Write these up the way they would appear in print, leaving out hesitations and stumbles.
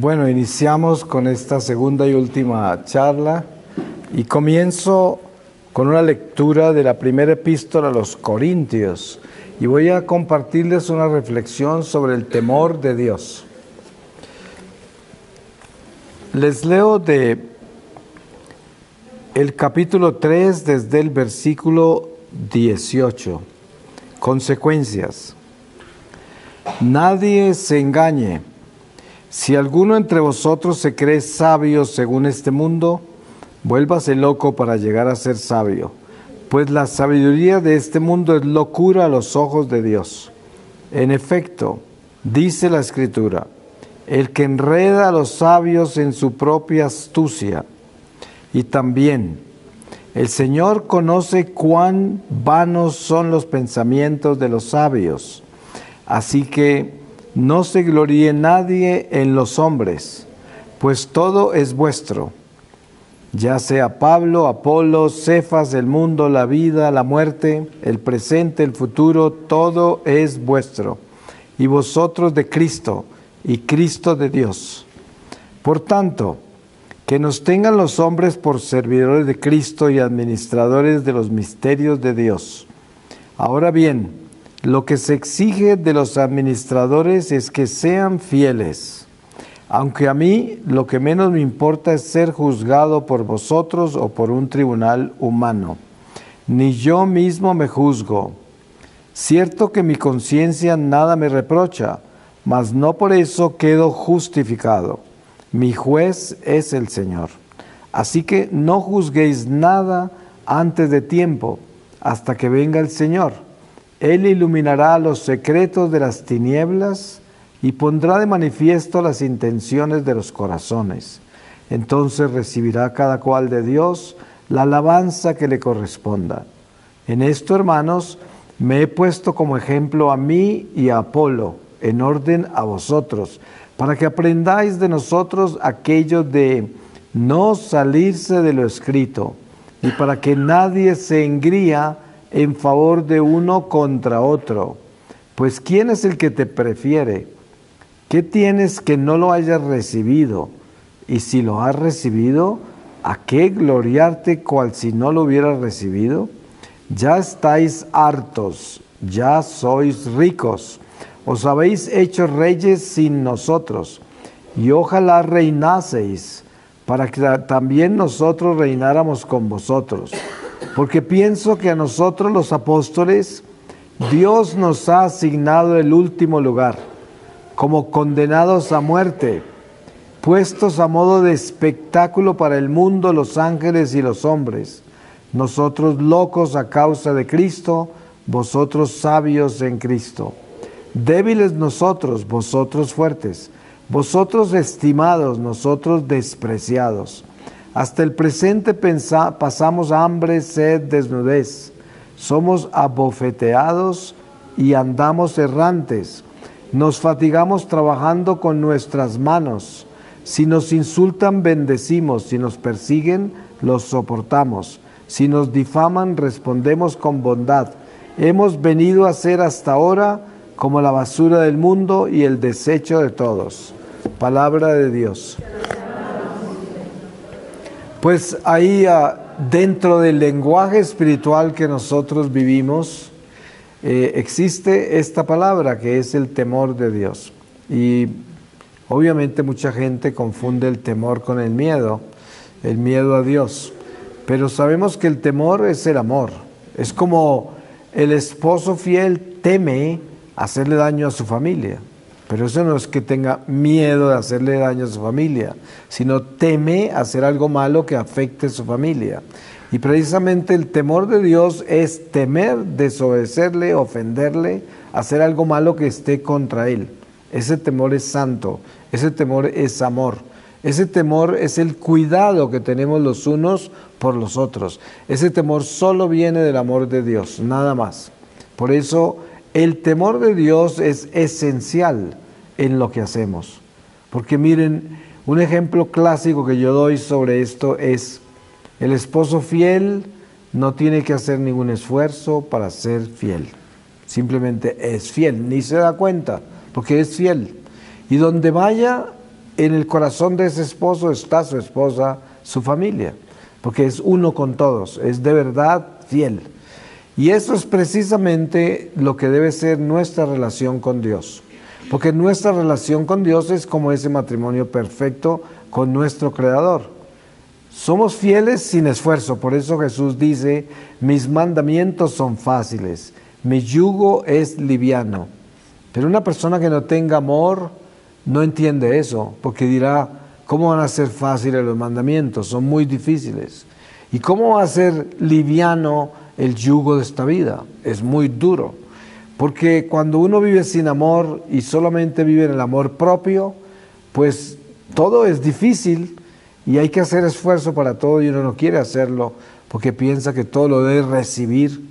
Bueno, iniciamos con esta segunda y última charla y comienzo con una lectura de la primera epístola a los Corintios y voy a compartirles una reflexión sobre el temor de Dios. Les leo de el capítulo 3 desde el versículo 18. Consecuencias. Nadie se engañe. Si alguno entre vosotros se cree sabio según este mundo, vuélvase loco para llegar a ser sabio, pues la sabiduría de este mundo es locura a los ojos de Dios. En efecto, dice la Escritura, el que enreda a los sabios en su propia astucia. Y también, el Señor conoce cuán vanos son los pensamientos de los sabios, así que no se gloríe nadie en los hombres, pues todo es vuestro, ya sea Pablo, Apolo, Cefas, el mundo, la vida, la muerte, el presente, el futuro, todo es vuestro, y vosotros de Cristo, y Cristo de Dios. Por tanto, que nos tengan los hombres por servidores de Cristo y administradores de los misterios de Dios. Ahora bien, lo que se exige de los administradores es que sean fieles, aunque a mí lo que menos me importa es ser juzgado por vosotros o por un tribunal humano. Ni yo mismo me juzgo. Cierto que mi conciencia nada me reprocha, mas no por eso quedo justificado. Mi juez es el Señor. Así que no juzguéis nada antes de tiempo, hasta que venga el Señor. Él iluminará los secretos de las tinieblas y pondrá de manifiesto las intenciones de los corazones. Entonces recibirá cada cual de Dios la alabanza que le corresponda. En esto, hermanos, me he puesto como ejemplo a mí y a Apolo, en orden a vosotros, para que aprendáis de nosotros aquello de no salirse de lo escrito, y para que nadie se engría en favor de uno contra otro. Pues ¿quién es el que te prefiere? ¿Qué tienes que no lo hayas recibido? Y si lo has recibido, ¿a qué gloriarte cual si no lo hubieras recibido? Ya estáis hartos, ya sois ricos, os habéis hecho reyes sin nosotros, y ojalá reinaseis, para que también nosotros reináramos con vosotros. Porque pienso que a nosotros los apóstoles, Dios nos ha asignado el último lugar, como condenados a muerte, puestos a modo de espectáculo para el mundo, los ángeles y los hombres. Nosotros locos a causa de Cristo, vosotros sabios en Cristo. Débiles nosotros, vosotros fuertes. Vosotros estimados, nosotros despreciados. Hasta el presente pasamos hambre, sed, desnudez. Somos abofeteados y andamos errantes. Nos fatigamos trabajando con nuestras manos. Si nos insultan, bendecimos. Si nos persiguen, los soportamos. Si nos difaman, respondemos con bondad. Hemos venido a ser hasta ahora como la basura del mundo y el desecho de todos. Palabra de Dios. Pues ahí dentro del lenguaje espiritual que nosotros vivimos, existe esta palabra que es el temor de Dios. Y obviamente mucha gente confunde el temor con el miedo a Dios. Pero sabemos que el temor es el amor. Es como el esposo fiel teme hacerle daño a su familia. Pero eso no es que tenga miedo de hacerle daño a su familia, sino teme hacer algo malo que afecte a su familia. Y precisamente el temor de Dios es temer desobedecerle, ofenderle, hacer algo malo que esté contra Él. Ese temor es santo, ese temor es amor. Ese temor es el cuidado que tenemos los unos por los otros. Ese temor solo viene del amor de Dios, nada más. Por eso el temor de Dios es esencial en lo que hacemos. Porque miren, un ejemplo clásico que yo doy sobre esto es el esposo fiel no tiene que hacer ningún esfuerzo para ser fiel. Simplemente es fiel, ni se da cuenta, porque es fiel. Y donde vaya, en el corazón de ese esposo está su esposa, su familia, porque es uno con todos, es de verdad fiel. Y eso es precisamente lo que debe ser nuestra relación con Dios, porque nuestra relación con Dios es como ese matrimonio perfecto con nuestro Creador. Somos fieles sin esfuerzo, por eso Jesús dice, mis mandamientos son fáciles, mi yugo es liviano. Pero una persona que no tenga amor no entiende eso, porque dirá, ¿cómo van a ser fáciles los mandamientos? Son muy difíciles. ¿Y cómo va a ser liviano el yugo de esta vida? Es muy duro. Porque cuando uno vive sin amor y solamente vive en el amor propio, pues todo es difícil y hay que hacer esfuerzo para todo y uno no quiere hacerlo porque piensa que todo lo debe recibir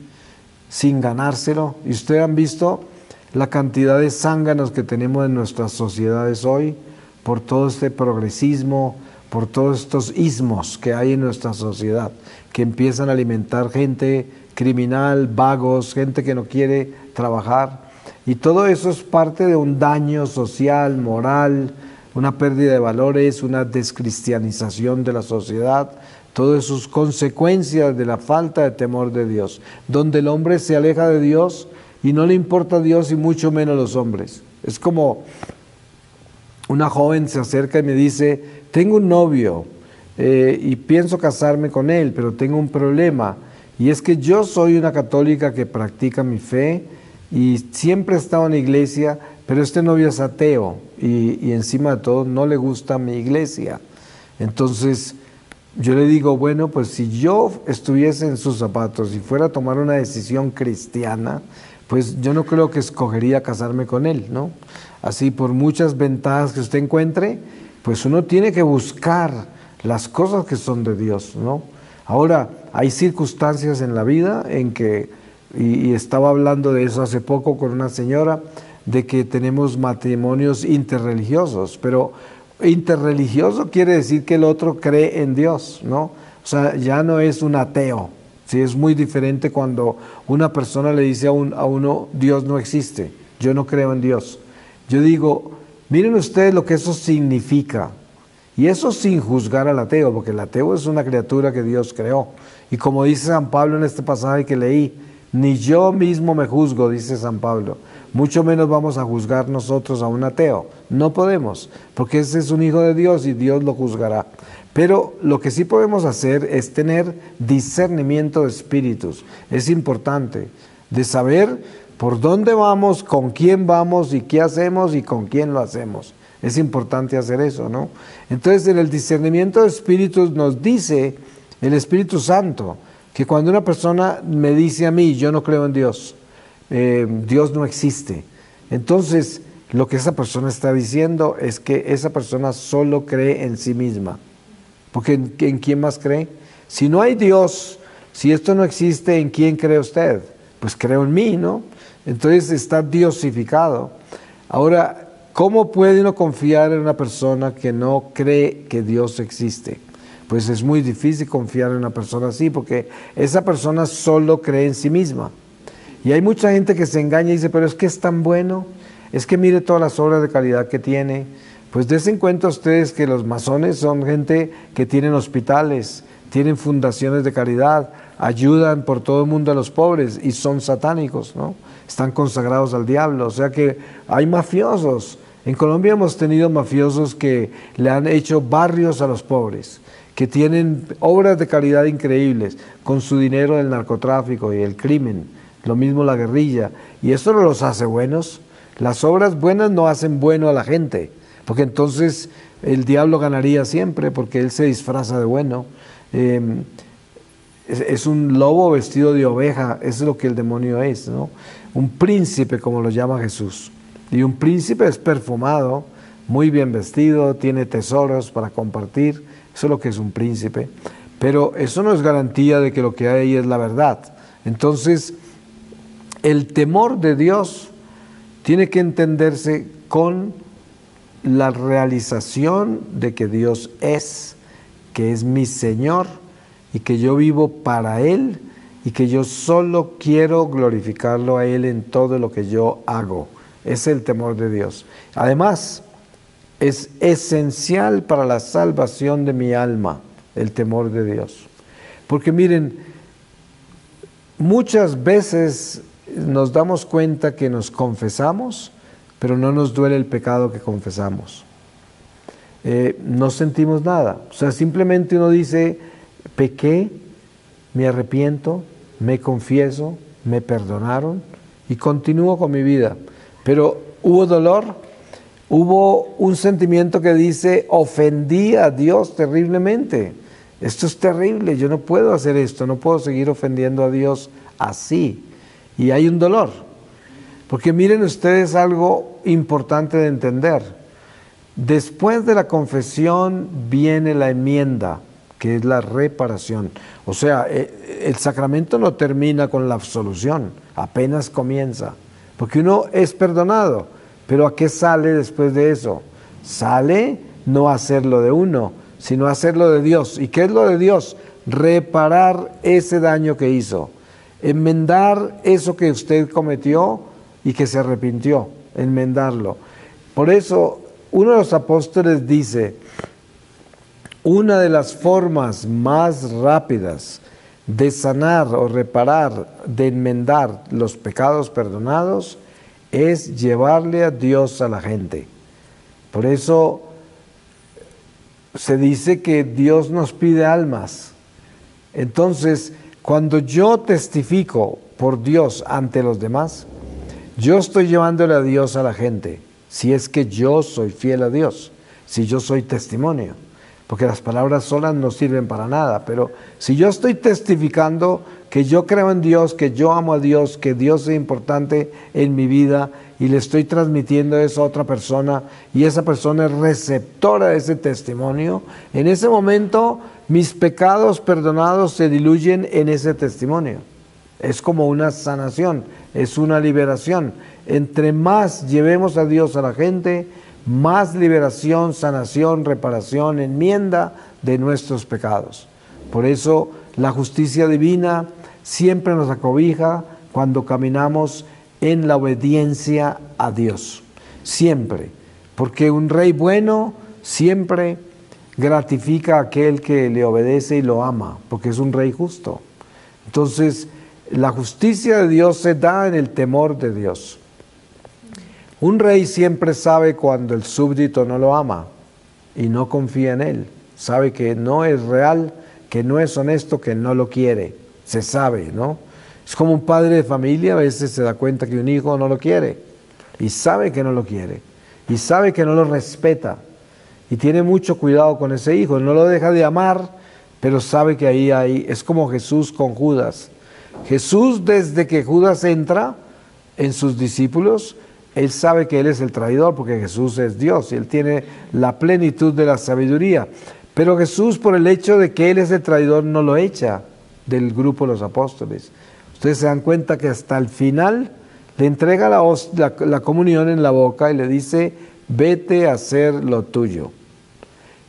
sin ganárselo. Y ustedes han visto la cantidad de zánganos que tenemos en nuestras sociedades hoy por todo este progresismo, por todos estos ismos que hay en nuestra sociedad, que empiezan a alimentar gente criminal, vagos, gente que no quiere trabajar. Y todo eso es parte de un daño social, moral, una pérdida de valores, una descristianización de la sociedad. Todo eso es consecuencia de la falta de temor de Dios, donde el hombre se aleja de Dios y no le importa Dios y mucho menos los hombres. Es como una joven se acerca y me dice, tengo un novio y pienso casarme con él, pero tengo un problema. Y es que yo soy una católica que practica mi fe y siempre he estado en la iglesia, pero este novio es ateo y encima de todo no le gusta mi iglesia. Entonces yo le digo, bueno, pues si yo estuviese en sus zapatos y fuera a tomar una decisión cristiana, pues yo no creo que escogería casarme con él, ¿no? Así, por muchas ventajas que usted encuentre, pues uno tiene que buscar las cosas que son de Dios, ¿no? Ahora, hay circunstancias en la vida en que, y estaba hablando de eso hace poco con una señora, de que tenemos matrimonios interreligiosos, pero interreligioso quiere decir que el otro cree en Dios, ¿no? O sea, ya no es un ateo. Sí, es muy diferente cuando una persona le dice a uno, Dios no existe, yo no creo en Dios. Yo digo, miren ustedes lo que eso significa. Y eso sin juzgar al ateo, porque el ateo es una criatura que Dios creó. Y como dice San Pablo en este pasaje que leí, ni yo mismo me juzgo, dice San Pablo. Mucho menos vamos a juzgar nosotros a un ateo. No podemos, porque ese es un hijo de Dios y Dios lo juzgará. Pero lo que sí podemos hacer es tener discernimiento de espíritus. Es importante de saber por dónde vamos, con quién vamos y qué hacemos y con quién lo hacemos. Es importante hacer eso, ¿no? Entonces, en el discernimiento de espíritus nos dice el Espíritu Santo que cuando una persona me dice a mí, yo no creo en Dios, Dios no existe. Entonces, lo que esa persona está diciendo es que esa persona solo cree en sí misma. Porque ¿en quién más cree? Si no hay Dios, si esto no existe, ¿en quién cree usted? Pues creo en mí, ¿no? Entonces está diosificado. Ahora, ¿cómo puede uno confiar en una persona que no cree que Dios existe? Pues es muy difícil confiar en una persona así, porque esa persona solo cree en sí misma. Y hay mucha gente que se engaña y dice, pero es que es tan bueno, es que mire todas las obras de caridad que tiene. Pues dense en cuenta ustedes que los masones son gente que tienen hospitales, tienen fundaciones de caridad, ayudan por todo el mundo a los pobres y son satánicos, ¿no? Están consagrados al diablo, o sea que hay mafiosos. En Colombia hemos tenido mafiosos que le han hecho barrios a los pobres, que tienen obras de caridad increíbles con su dinero del narcotráfico y el crimen, lo mismo la guerrilla, y eso no los hace buenos. Las obras buenas no hacen bueno a la gente, porque entonces el diablo ganaría siempre, porque él se disfraza de bueno. Es un lobo vestido de oveja, eso es lo que el demonio es, ¿no? Un príncipe, como lo llama Jesús. Y un príncipe es perfumado, muy bien vestido, tiene tesoros para compartir, eso es lo que es un príncipe. Pero eso no es garantía de que lo que hay ahí es la verdad. Entonces, el temor de Dios tiene que entenderse con la realización de que Dios es, que es mi Señor y que yo vivo para Él y que yo solo quiero glorificarlo a Él en todo lo que yo hago. Es el temor de Dios. Además, Es esencial para la salvación de mi alma, el temor de Dios. Porque miren, muchas veces nos damos cuenta que nos confesamos, pero no nos duele el pecado que confesamos. No sentimos nada. O sea, simplemente uno dice, pequé, me arrepiento, me confieso, me perdonaron y continúo con mi vida. Pero hubo dolor, hubo un sentimiento que dice, ofendí a Dios terriblemente. Esto es terrible, yo no puedo hacer esto, no puedo seguir ofendiendo a Dios así. Y hay un dolor. Porque miren ustedes algo importante de entender. Después de la confesión viene la enmienda, que es la reparación. O sea, el sacramento no termina con la absolución, apenas comienza. Porque uno es perdonado, pero ¿a qué sale después de eso? Sale no a hacerlo de uno, sino a hacerlo de Dios. ¿Y qué es lo de Dios? Reparar ese daño que hizo, enmendar eso que usted cometió y que se arrepintió, enmendarlo. Por eso, uno de los apóstoles dice, una de las formas más rápidas de sanar o reparar, de enmendar los pecados perdonados, es llevarle a Dios a la gente. Por eso se dice que Dios nos pide almas. Entonces, cuando yo testifico por Dios ante los demás, yo estoy llevándole a Dios a la gente, si es que yo soy fiel a Dios, si yo soy testimonio, porque las palabras solas no sirven para nada, pero si yo estoy testificando que yo creo en Dios, que yo amo a Dios, que Dios es importante en mi vida y le estoy transmitiendo eso a otra persona y esa persona es receptora de ese testimonio, en ese momento mis pecados perdonados se diluyen en ese testimonio. Es como una sanación, es una liberación. Entre más llevemos a Dios a la gente, más liberación, sanación, reparación, enmienda de nuestros pecados. Por eso la justicia divina siempre nos acobija cuando caminamos en la obediencia a Dios. Siempre. Porque un rey bueno siempre gratifica a aquel que le obedece y lo ama, porque es un rey justo. Entonces, la justicia de Dios se da en el temor de Dios. Un rey siempre sabe cuando el súbdito no lo ama y no confía en él. Sabe que no es real, que no es honesto, que no lo quiere. Se sabe, ¿no? Es como un padre de familia, a veces se da cuenta que un hijo no lo quiere y sabe que no lo quiere y sabe que no lo respeta y tiene mucho cuidado con ese hijo. No lo deja de amar, pero sabe que ahí hay... Es como Jesús con Judas. Jesús, desde que Judas entra en sus discípulos, él sabe que él es el traidor porque Jesús es Dios y él tiene la plenitud de la sabiduría. Pero Jesús, por el hecho de que él es el traidor, no lo echa del grupo de los apóstoles. Ustedes se dan cuenta que hasta el final le entrega la comunión en la boca y le dice, vete a hacer lo tuyo.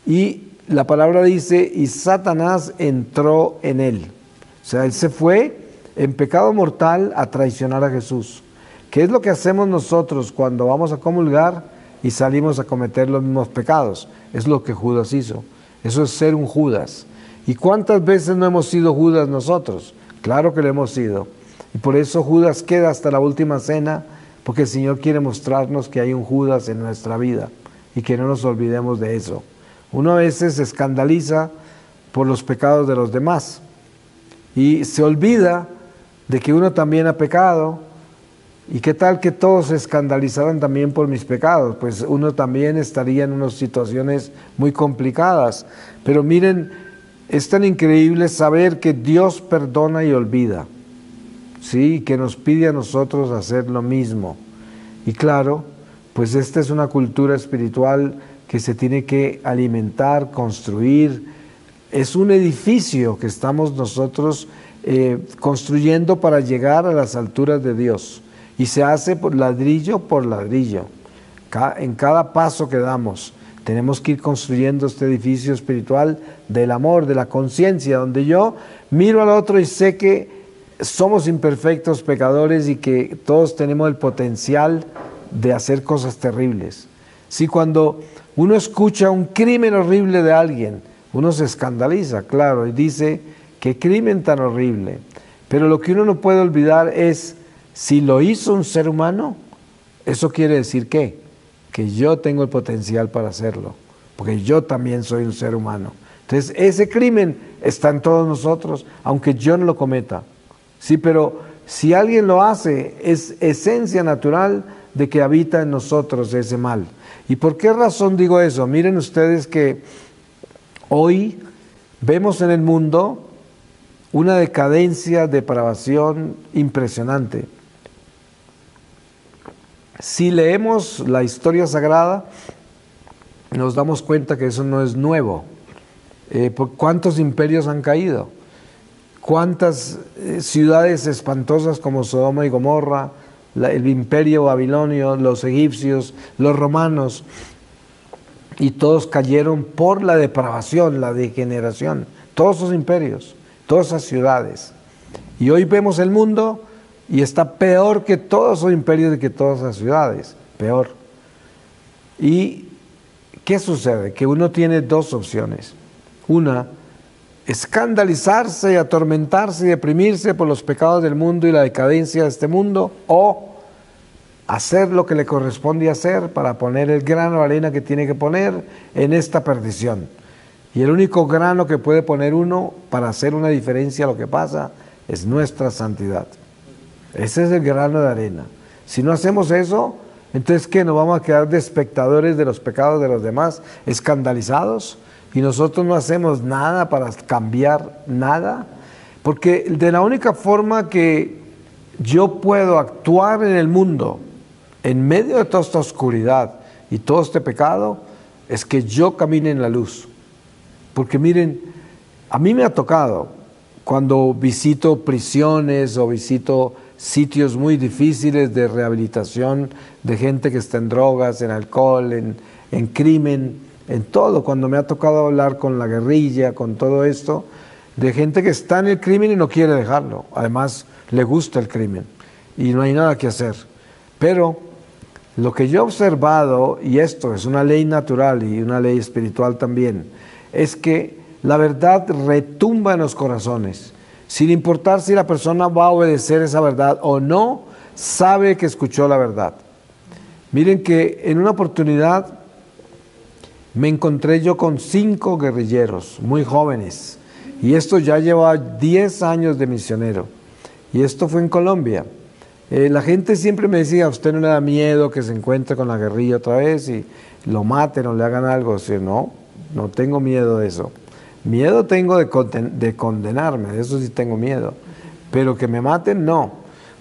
Y la palabra dice, y Satanás entró en él. O sea, él se fue en pecado mortal a traicionar a Jesús. ¿Qué es lo que hacemos nosotros cuando vamos a comulgar y salimos a cometer los mismos pecados? Es lo que Judas hizo. Eso es ser un Judas. ¿Y cuántas veces no hemos sido Judas nosotros? Claro que lo hemos sido. Y por eso Judas queda hasta la última cena, porque el Señor quiere mostrarnos que hay un Judas en nuestra vida y que no nos olvidemos de eso. Uno a veces se escandaliza por los pecados de los demás y se olvida de que uno también ha pecado. ¿Y qué tal que todos se escandalizaran también por mis pecados? Pues uno también estaría en unas situaciones muy complicadas. Pero miren, es tan increíble saber que Dios perdona y olvida, ¿sí? Que nos pide a nosotros hacer lo mismo. Y claro, pues esta es una cultura espiritual que se tiene que alimentar, construir. Es un edificio que estamos nosotros construyendo para llegar a las alturas de Dios. Y se hace por ladrillo por ladrillo. En cada paso que damos, tenemos que ir construyendo este edificio espiritual del amor, de la conciencia, donde yo miro al otro y sé que somos imperfectos pecadores y que todos tenemos el potencial de hacer cosas terribles. Sí, cuando Uno escucha un crimen horrible de alguien, uno se escandaliza, claro, y dice, qué crimen tan horrible. Pero lo que uno no puede olvidar es, si lo hizo un ser humano, eso quiere decir ¿qué? Que yo tengo el potencial para hacerlo, porque yo también soy un ser humano. Entonces, ese crimen está en todos nosotros, aunque yo no lo cometa. Sí, pero si alguien lo hace, es esencia natural de que habita en nosotros ese mal. ¿Y por qué razón digo eso? Miren ustedes que hoy vemos en el mundo una decadencia, depravación impresionante. Si leemos la historia sagrada, nos damos cuenta que eso no es nuevo. ¿Cuántos imperios han caído? ¿Cuántas ciudades espantosas como Sodoma y Gomorra, el imperio babilonio, los egipcios, los romanos, y todos cayeron por la depravación, la degeneración, todos esos imperios, todas esas ciudades. Y hoy vemos el mundo y está peor que todos esos imperios y que todas esas ciudades, peor. ¿Y qué sucede? Que uno tiene dos opciones. Una, escandalizarse, atormentarse y deprimirse por los pecados del mundo y la decadencia de este mundo, o hacer lo que le corresponde hacer para poner el grano de arena que tiene que poner en esta perdición. Y el único grano que puede poner uno para hacer una diferencia a lo que pasa es nuestra santidad. Ese es el grano de arena. Si no hacemos eso, entonces ¿qué? ¿Nos vamos a quedar de espectadores de los pecados de los demás, escandalizados? Y nosotros no hacemos nada para cambiar nada, porque de la única forma que yo puedo actuar en el mundo, en medio de toda esta oscuridad y todo este pecado, es que yo camine en la luz. Porque miren, a mí me ha tocado, cuando visito prisiones o visito sitios muy difíciles de rehabilitación de gente que está en drogas, en alcohol, en crimen, en todo, cuando me ha tocado hablar con la guerrilla, con todo esto, de gente que está en el crimen y no quiere dejarlo, además le gusta el crimen y no hay nada que hacer. Pero lo que yo he observado, y esto es una ley natural y una ley espiritual también, es que la verdad retumba en los corazones, sin importar si la persona va a obedecer esa verdad o no, sabe que escuchó la verdad. Miren que en una oportunidad me encontré yo con 5 guerrilleros muy jóvenes, y esto ya lleva 10 años de misionero, y esto fue en Colombia. La gente siempre me decía, ¿a usted no le da miedo que se encuentre con la guerrilla otra vez y lo maten o le hagan algo? O no, no tengo miedo de eso. Miedo tengo de condenarme, de eso sí tengo miedo, pero que me maten no,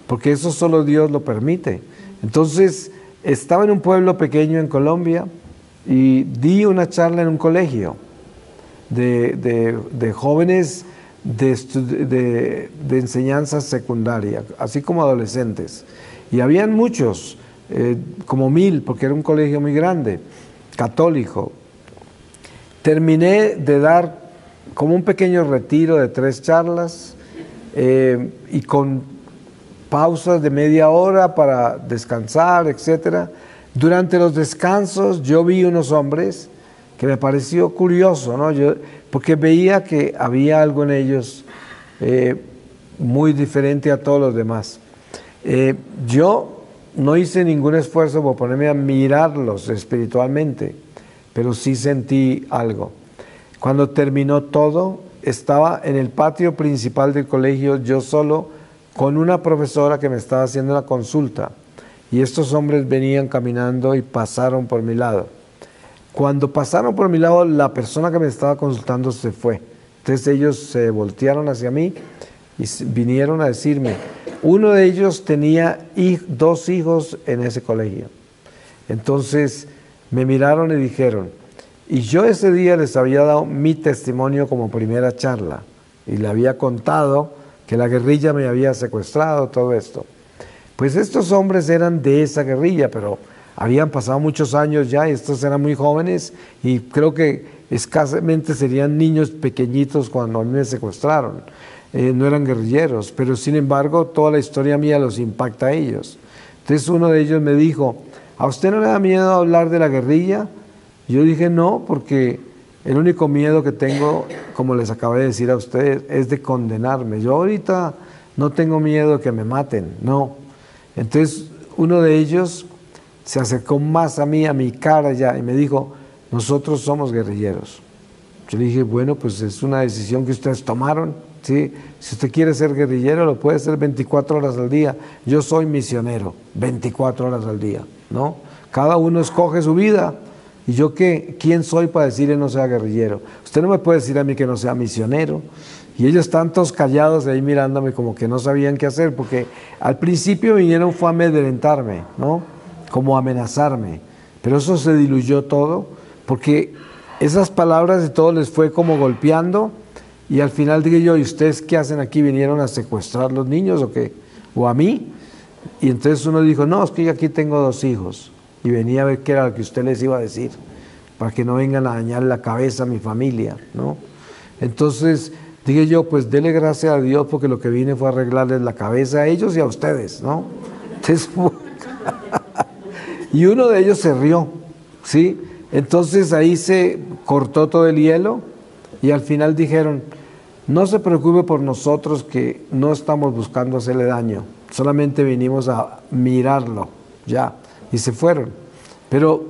porque eso solo Dios lo permite. Entonces, estaba en un pueblo pequeño en Colombia, y di una charla en un colegio de jóvenes de enseñanza secundaria, así como adolescentes. Y habían muchos, como 1000, porque era un colegio muy grande, católico. Terminé de dar como un pequeño retiro de 3 charlas y con pausas de media hora para descansar, etcétera. Durante los descansos yo vi unos hombres que me pareció curioso, ¿no? Porque veía que había algo en ellos muy diferente a todos los demás. Yo no hice ningún esfuerzo por ponerme a mirarlos espiritualmente, pero sí sentí algo. Cuando terminó todo, estaba en el patio principal del colegio yo solo con una profesora que me estaba haciendo la consulta. Y estos hombres venían caminando y pasaron por mi lado. Cuando pasaron por mi lado, la persona que me estaba consultando se fue. Entonces ellos se voltearon hacia mí y vinieron a decirme, uno de ellos tenía 2 hijos en ese colegio. Entonces me miraron y dijeron, y yo ese día les había dado mi testimonio como primera charla y le había contado que la guerrilla me había secuestrado, todo esto. Pues estos hombres eran de esa guerrilla, pero habían pasado muchos años ya, y estos eran muy jóvenes, y creo que escasamente serían niños pequeñitos cuando a mí me secuestraron. No eran guerrilleros, pero sin embargo toda la historia mía los impacta a ellos. Entonces uno de ellos me dijo, ¿a usted no le da miedo hablar de la guerrilla? Y yo dije, no, porque el único miedo que tengo, como les acabé de decir a ustedes, es de condenarme. Yo ahorita no tengo miedo de que me maten, no. Entonces uno de ellos se acercó más a mí, a mi cara ya, y me dijo, nosotros somos guerrilleros. Yo le dije, bueno, pues es una decisión que ustedes tomaron, ¿sí? Si usted quiere ser guerrillero, lo puede ser 24 horas al día. Yo soy misionero, 24 horas al día, ¿no? Cada uno escoge su vida. ¿Y yo qué? ¿Quién soy para decirle no sea guerrillero? Usted no me puede decir a mí que no sea misionero. Y ellos están todos callados ahí mirándome como que no sabían qué hacer, porque al principio vinieron fue a amedrentarme, ¿no? Como amenazarme. Pero eso se diluyó todo, porque esas palabras de todos les fue como golpeando, y al final dije yo, ¿y ustedes qué hacen aquí? ¿Vinieron a secuestrar los niños o qué? ¿O a mí? Y entonces uno dijo, no, es que yo aquí tengo 2 hijos, y venía a ver qué era lo que usted les iba a decir, para que no vengan a dañar la cabeza a mi familia, ¿no? Entonces dije yo, pues dele gracias a Dios, porque lo que vine fue a arreglarles la cabeza a ellos y a ustedes, ¿no? Entonces, y uno de ellos se rió, ¿sí? Entonces ahí se cortó todo el hielo y al final dijeron, no se preocupe por nosotros que no estamos buscando hacerle daño, solamente vinimos a mirarlo, ya, y se fueron. Pero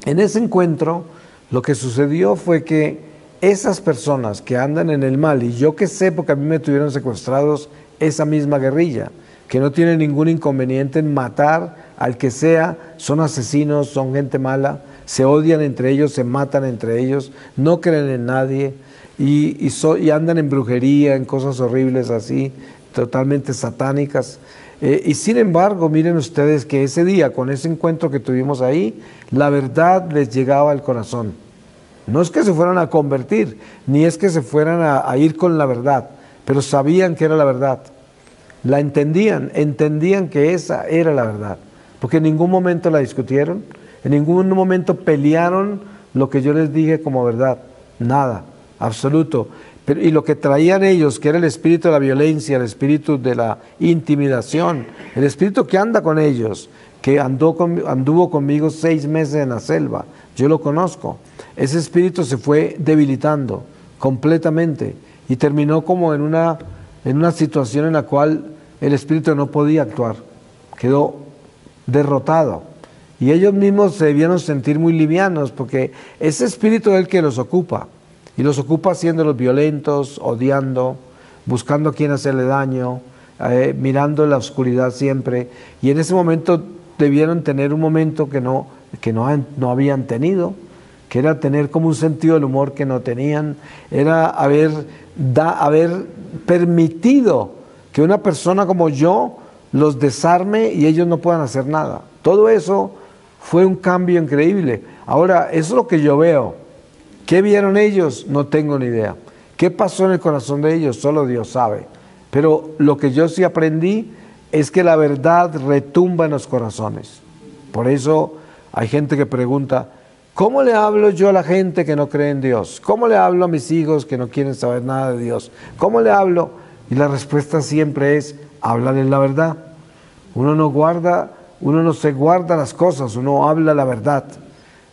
en ese encuentro lo que sucedió fue que esas personas que andan en el mal, y yo que sé porque a mí me tuvieron secuestrados esa misma guerrilla, que no tiene ningún inconveniente en matar al que sea, son asesinos, son gente mala, se odian entre ellos, se matan entre ellos, no creen en nadie y andan en brujería, en cosas horribles así, totalmente satánicas. Y sin embargo, miren ustedes que ese día, con ese encuentro que tuvimos ahí, la verdad les llegaba al corazón. No es que se fueran a convertir, ni es que se fueran a ir con la verdad, pero sabían que era la verdad. La entendían que esa era la verdad, porque en ningún momento la discutieron, en ningún momento pelearon lo que yo les dije como verdad, nada, absoluto. Pero, y lo que traían ellos, que era el espíritu de la violencia, el espíritu de la intimidación, el espíritu que anda con ellos, que anduvo conmigo 6 meses en la selva, yo lo conozco, ese espíritu se fue debilitando completamente y terminó como en una situación en la cual el espíritu no podía actuar, quedó derrotado. Y ellos mismos se debieron sentir muy livianos, porque ese espíritu es el que los ocupa, y los ocupa haciéndolos violentos, odiando, buscando a quién hacerle daño, mirando la oscuridad siempre. Y en ese momento debieron tener un momento que no habían tenido, que era tener como un sentido del humor que no tenían, era haber permitido que una persona como yo los desarme y ellos no puedan hacer nada. Todo eso fue un cambio increíble. Ahora, eso es lo que yo veo. ¿Qué vieron ellos? No tengo ni idea. ¿Qué pasó en el corazón de ellos? Solo Dios sabe. Pero lo que yo sí aprendí es que la verdad retumba en los corazones. Por eso hay gente que pregunta, ¿cómo le hablo yo a la gente que no cree en Dios? ¿Cómo le hablo a mis hijos que no quieren saber nada de Dios? ¿Cómo le hablo? Y la respuesta siempre es, háblales la verdad. Uno no se guarda las cosas, uno habla la verdad.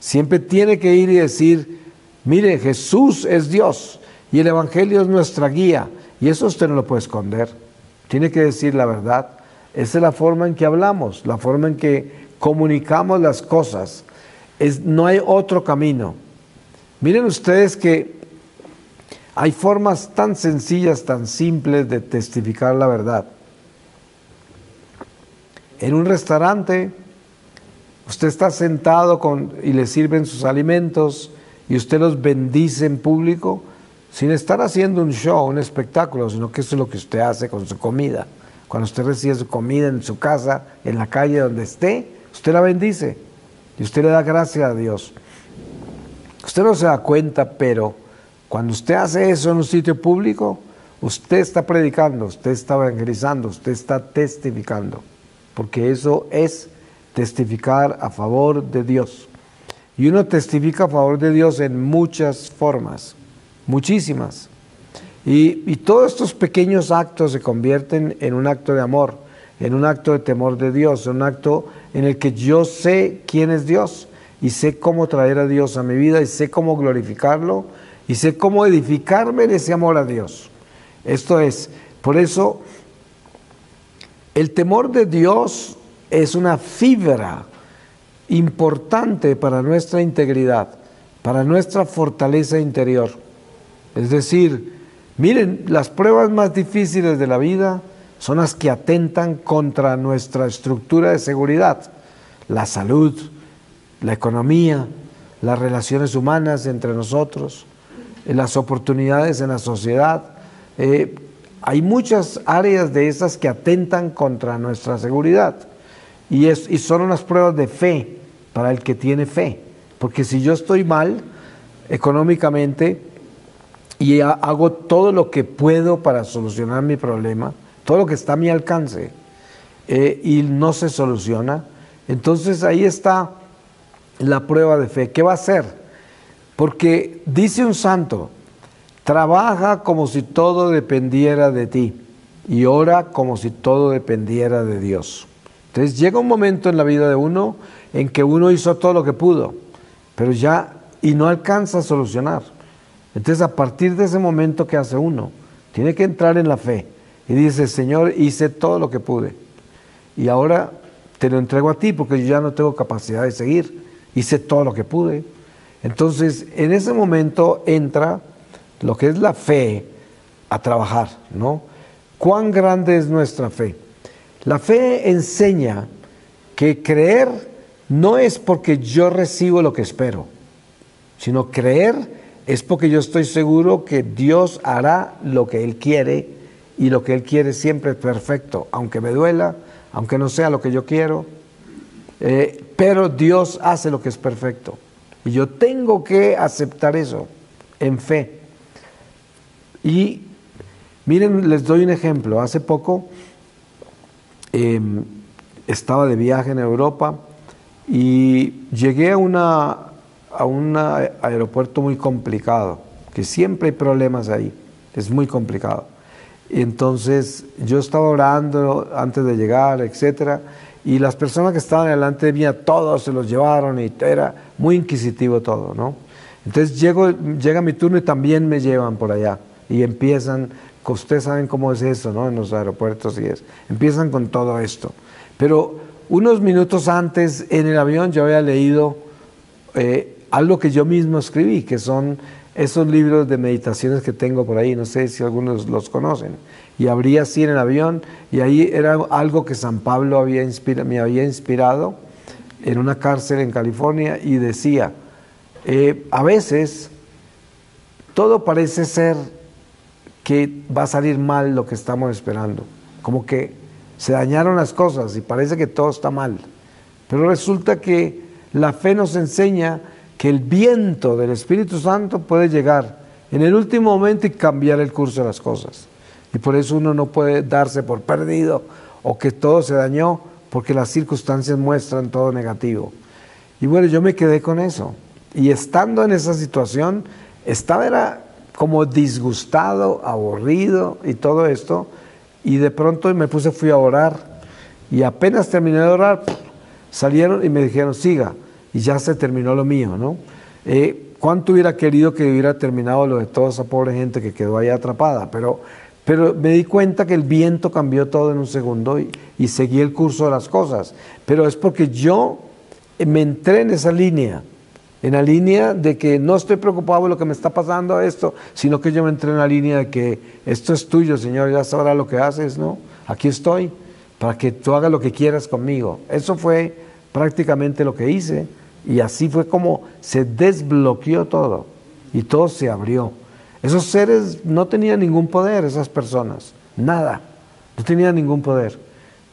Siempre tiene que ir y decir, mire, Jesús es Dios y el Evangelio es nuestra guía. Y eso usted no lo puede esconder. Tiene que decir la verdad. Esa es la forma en que hablamos, la forma en que comunicamos las cosas. No hay otro camino. Miren ustedes que hay formas tan sencillas, tan simples de testificar la verdad. En un restaurante, usted está sentado y le sirven sus alimentos y usted los bendice en público sin estar haciendo un show, un espectáculo, sino que eso es lo que usted hace con su comida. Cuando usted recibe su comida en su casa, en la calle donde esté, usted la bendice y usted le da gracias a Dios. Usted no se da cuenta, pero cuando usted hace eso en un sitio público, usted está predicando, usted está evangelizando, usted está testificando, porque eso es testificar a favor de Dios. Y uno testifica a favor de Dios en muchas formas, muchísimas. Y todos estos pequeños actos se convierten en un acto de amor, en un acto de temor de Dios, en un acto en el que yo sé quién es Dios y sé cómo traer a Dios a mi vida y sé cómo glorificarlo y sé cómo edificarme en ese amor a Dios. Esto es, por eso, el temor de Dios es una fibra importante para nuestra integridad, para nuestra fortaleza interior. Es decir, miren, las pruebas más difíciles de la vida son las que atentan contra nuestra estructura de seguridad, la salud, la economía, las relaciones humanas entre nosotros, las oportunidades en la sociedad. Hay muchas áreas de esas que atentan contra nuestra seguridad y son unas pruebas de fe para el que tiene fe, porque si yo estoy mal económicamente y hago todo lo que puedo para solucionar mi problema, todo lo que está a mi alcance y no se soluciona, entonces ahí está la prueba de fe. ¿Qué va a hacer? Porque dice un santo: trabaja como si todo dependiera de ti y ora como si todo dependiera de Dios. Entonces llega un momento en la vida de uno en que uno hizo todo lo que pudo, pero y no alcanza a solucionar. Entonces a partir de ese momento, ¿qué hace uno? Tiene que entrar en la fe y dice: Señor, hice todo lo que pude y ahora te lo entrego a ti porque yo ya no tengo capacidad de seguir, hice todo lo que pude. Entonces en ese momento entra lo que es la fe a trabajar, ¿no? ¿Cuán grande es nuestra fe? La fe enseña que creer no es porque yo recibo lo que espero, sino creer es porque yo estoy seguro que Dios hará lo que Él quiere, y lo que Él quiere siempre es perfecto, aunque me duela, aunque no sea lo que yo quiero, pero Dios hace lo que es perfecto. Y yo tengo que aceptar eso en fe. Y miren, les doy un ejemplo. Hace poco estaba de viaje en Europa y llegué a un aeropuerto muy complicado, que siempre hay problemas ahí, es muy complicado. Y entonces yo estaba orando antes de llegar, etcétera, y las personas que estaban delante de mí, todos se los llevaron y era muy inquisitivo todo, ¿no? Entonces llega mi turno y también me llevan por allá y empiezan, ustedes saben cómo es eso, ¿no? En los aeropuertos y empiezan con todo esto. Pero unos minutos antes en el avión yo había leído algo que yo mismo escribí, que son esos libros de meditaciones que tengo por ahí, no sé si algunos los conocen, y abrí así en el avión y ahí era algo que San Pablo me había inspirado en una cárcel en California y decía: a veces todo parece ser que va a salir mal lo que estamos esperando, como que se dañaron las cosas y parece que todo está mal, pero resulta que la fe nos enseña que el viento del Espíritu Santo puede llegar en el último momento y cambiar el curso de las cosas. Y por eso uno no puede darse por perdido o que todo se dañó, porque las circunstancias muestran todo negativo. Y bueno, yo me quedé con eso. Y estando en esa situación, era como disgustado, aburrido y todo esto. Y de pronto fui a orar. Y apenas terminé de orar, salieron y me dijeron: siga. Y ya se terminó lo mío, ¿no? ¿Cuánto hubiera querido que hubiera terminado lo de toda esa pobre gente que quedó ahí atrapada? Pero me di cuenta que el viento cambió todo en un segundo y seguí el curso de las cosas. Pero es porque yo me entré en esa línea, en la línea de que no estoy preocupado por lo que me está pasando esto, sino que yo me entré en la línea de que esto es tuyo, Señor, ya sabrás lo que haces, ¿no? Aquí estoy para que tú hagas lo que quieras conmigo. Eso fue prácticamente lo que hice. Y así fue como se desbloqueó todo y todo se abrió. Esos seres no tenían ningún poder, esas personas, nada, no tenían ningún poder.